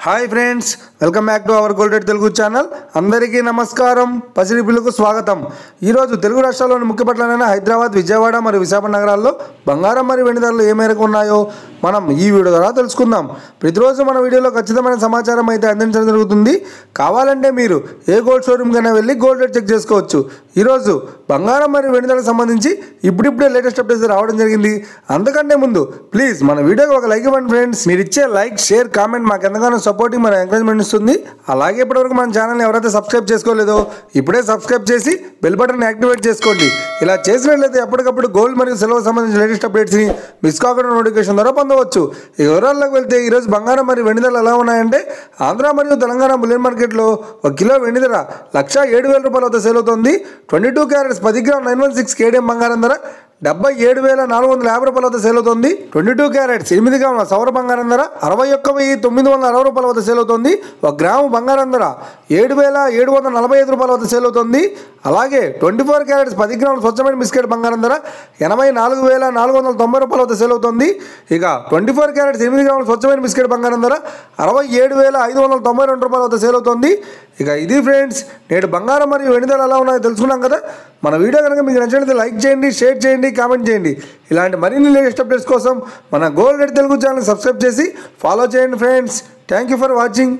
Hi friends, welcome back to our gold rate Telugu channel. అందరికీ నమస్కారం. పసిడి పిల్లకు స్వాగతం. ఈరోజు తెలుగు రాష్ట్రాల్లోని ముఖ్య పట్టణాలైన హైదరాబాద్, విజయవాడ మరియు విశాఖపట్నం నగరాల్లో బంగారం మరియు వెండి ధరలు ఏ మేరకు ఉన్నాయో మనం ఈ వీడియో ద్వారా తెలుసుకుందాం. ప్రతిరోజు మన వీడియోలో ఖచ్చితమైన సమాచారం అయితే అందించడం జరుగుతుంది. కావాలంటే మీరు ఏ గోల్డ్ షోరూమ్ కైనా వెళ్ళి గోల్డ్ రేట్ చెక్ చేసుకోవచ్చు. ఈరోజు బంగారం మరియు వెండి ధరలకు సంబంధించి ఇప్పుడిప్పుడే లేటెస్ట్ అప్డేట్స్ రావడం జరిగింది. అంతకంటే ముందు ప్లీజ్ మన వీడియోకి ఒక లైక్ ఇవ్వండి ఫ్రెండ్స్. మీరు ఇచ్చే లైక్, షేర్, కామెంట్ మాకు ఎంతగానో సపోర్టింగ్ మరియు ఎంకరేజ్మెంట్ ఇస్తుంది. అలాగే ఇప్పటివరకు మన ఛానల్ని ఎవరైతే సబ్స్క్రైబ్ చేసుకోలేదో ఇప్పుడే సబ్స్క్రైబ్ చేసి బెల్ బటన్ యాక్టివేట్ చేసుకోండి. ఇలా చేసినట్లయితే ఎప్పటికప్పుడు గోల్డ్ మరియు సిల్వర్ సంబంధించిన లేటెస్ట్ అప్డేట్స్ని మిస్ కాకుండా నోటిఫికేషన్ ద్వారా పొందవచ్చు. ఈ వివరాల్లోకి వెళ్తే ఈరోజు బంగారం మరియు వెండి ధరలు ఎలా ఉన్నాయంటే, ఆంధ్ర మరియు తెలంగాణ బులియన్ మార్కెట్లో 1 కిలో వెండి ధర 1,07,000 వద్ద సేల్ అవుతుంది. 22 క్యారెట్స్ 10 గ్రామ్ 916 కేడిఎం బంగారం ధర 77,450 వద్ద సేల్ అవుతుంది. 22 క్యారెట్స్ 8 గ్రాముల సౌర బంగారం ధర 61,960 వద్ద సేల్ అవుతుంది. 1 గ్రాము బంగారం ధర 7,745 వద్ద సేల్ అవుతుంది. అలాగే 24 క్యారెట్స్ 10 గ్రాముల స్వచ్ఛమైన బిస్కెట్ బంగారం ధర 84,490 వద్ద సేల్ అవుతుంది. ఇక 24 క్యారెట్స్ 8 గ్రాముల స్వచ్ఛమైన బిస్కెట్ బంగారం ధర 67,592 వద్ద సేల్ అవుతుంది. ఇక ఇది ఫ్రెండ్స్, నేడు బంగారం మరియు వెండి ధరలు ఎలా ఉన్నాయో తెలుసుకున్నాం కదా. మన వీడియో కనుక మీకు నచ్చినట్లయితే లైక్ చేయండి, షేర్ చేయండి, కామెంట్ చేయండి. ఇలాంటి మరిన్ని లేటెస్ట్ అప్డేట్స్ కోసం మన gold rate Telugu channel subscribe చేసి ఫాలో చేయండి friends. Thank you for watching.